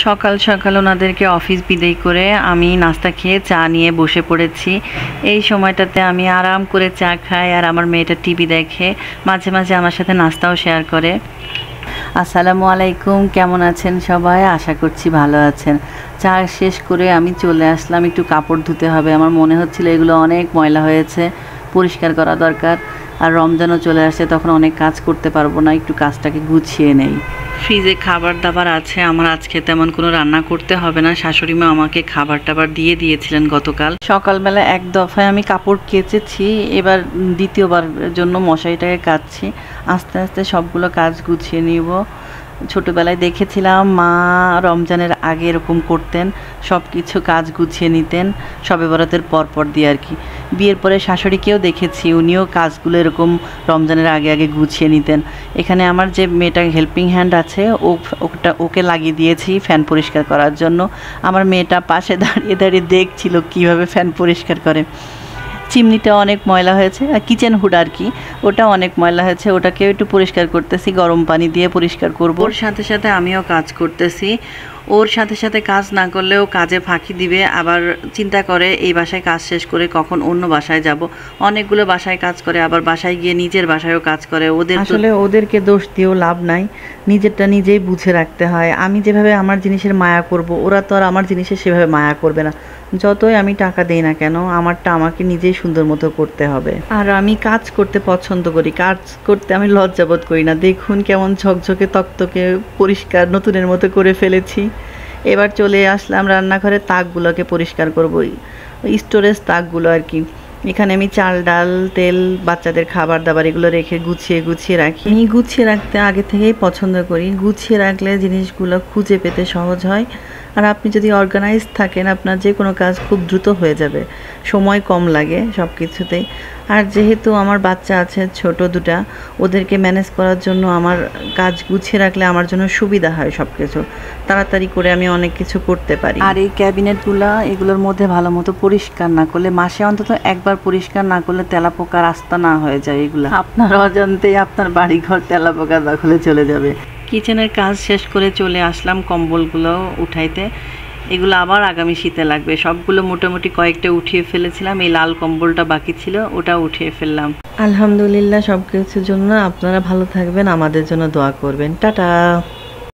সকাল সকাল ওনাদেরকে অফিস বিদায় করে আমি নাস্তা খেয়ে চা নিয়ে বসে পড়েছি। এই সময়টাতে আমি আরাম করে চা খাই আর আমার মেয়েটা টিভি দেখে, মাঝে মাঝে আমার সাথে নাস্তাও শেয়ার করে। আসসালামু আলাইকুম, কেমন আছেন সবাই? আশা করছি ভালো আছেন। চা শেষ করে আমি চলে আসলাম, একটু কাপড় ধুতে হবে। আমার মনে হচ্ছিল এগুলো অনেক ময়লা হয়েছে, পরিষ্কার করা দরকার। আর রমজানও চলে আসছে, তখন অনেক কাজ করতে পারবো না, একটু কাজটাকে গুছিয়ে নেই। ফ্রিজে খাবার দাবার আছে, আমার আজকে তেমন কোনো রান্না করতে হবে না। শাশুড়ি মা আমাকে খাবার টাবার দিয়ে দিয়েছিলেন গতকাল সকালবেলা। এক দফায় আমি কাপড় কেচেছি, এবার দ্বিতীয়বার জন্য মশারিটাকে কাচ্ছি। আস্তে আস্তে সবগুলো কাজ গুছিয়ে নিব। ছোটোবেলায় দেখেছিলাম মা রমজানের আগে এরকম করতেন, সব কিছু কাজ গুছিয়ে নিতেন শবে বরাতের পরপর দিয়ে আর কি। বিয়ের পরে শাশুড়িকেও দেখেছি, উনিও কাজগুলো এরকম রমজানের আগে আগে গুছিয়ে নিতেন। এখানে আমার যে মেয়েটা হেল্পিং হ্যান্ড আছে, ওকে লাগিয়ে দিয়েছি ফ্যান পরিষ্কার করার জন্য। আমার মেয়েটা পাশে দাঁড়িয়ে দাঁড়িয়ে দেখছিল কীভাবে ফ্যান পরিষ্কার করে। চিমনিটা অনেক ময়লা হয়েছে, আর কিচেন হুড আর কি, ওটা অনেক ময়লা হয়েছে, ওটাকেও একটু পরিষ্কার করতেছি, গরম পানি দিয়ে পরিষ্কার করব। ওর সাথে সাথে আমিও কাজ করতেছি। ওর সাথে সাথে কাজ না করলেও কাজে ফাঁকি দিবে, আবার চিন্তা করে এই বাসায় কাজ শেষ করে কখন অন্য বাসায় যাব। অনেকগুলো বাসায় কাজ করে, আবার বাসায় গিয়ে নিজের বাসায়ও কাজ করে। আসলে ওদেরকে দোষ দিয়েও লাভ নাই, নিজেরটা নিজেই বুঝে রাখতে হয়। আমি যেভাবে আমার জিনিসের মায়া করব, ওরা তো আর আমার জিনিসের সেভাবে মায়া করবে না। যতই আমি টাকা দেই না কেন, আমারটা আমাকে নিজেই সুন্দর মতো করতে হবে। আর আমি কাজ করতে পছন্দ করি, কাজ করতে আমি লজ্জাবোধ করি না। দেখুন কেমন ঝকঝকে তকতকে পরিষ্কার নতুনের মতো করে ফেলেছি। এবার চলে আসলাম রান্নাঘরে, তাকগুলোকে পরিষ্কার করব, স্টোরেজ তাকগুলো আর কি। এখানে আমি চাল ডাল তেল বাচ্চাদের খাবার দাবার এগুলো রেখে গুছিয়ে রাখি। আমি গুছিয়ে রাখতে আগে থেকেই পছন্দ করি, গুছিয়ে রাখলে জিনিসগুলো খুঁজে পেতে সহজ হয়। আর আপনি যদি অর্গানাইজ থাকেন, আপনার যে কোনো কাজ খুব দ্রুত হয়ে যাবে, সময় কম লাগে সব কিছুতেই। আর যেহেতু আমার বাচ্চা আছে ছোট দুটা, ওদেরকে ম্যানেজ করার জন্য আমার কাজ গুছিয়ে রাখলে আমার জন্য সুবিধা হয়, সব কিছু তাড়াতাড়ি করে আমি অনেক কিছু করতে পারি। আর এই ক্যাবিনেটগুলো, এগুলোর মধ্যে ভালো মতো পরিষ্কার না করলে, মাসে অন্তত একবার পরিষ্কার না করলে তেলাপোকা রাস্তা না হয়ে যায়। এগুলো আপনার অজান্তেই আপনার বাড়িঘর তেলাপোকা দখলে চলে যাবে। কিচেনের কাজ শেষ করে চলে আসলাম কম্বলগুলো উঠাইতে। এগুলো আবার আগামী শীতে লাগবে। সবগুলো মোটামুটি কয়েকটা উঠিয়ে ফেলেছিলাম, এই লাল কম্বলটা বাকি ছিল, ওটা উঠিয়ে ফেললাম। আলহামদুলিল্লাহ, সব কিছুর জন্য আপনারা ভালো থাকবেন, আমাদের জন্য দোয়া করবেন। টাটা।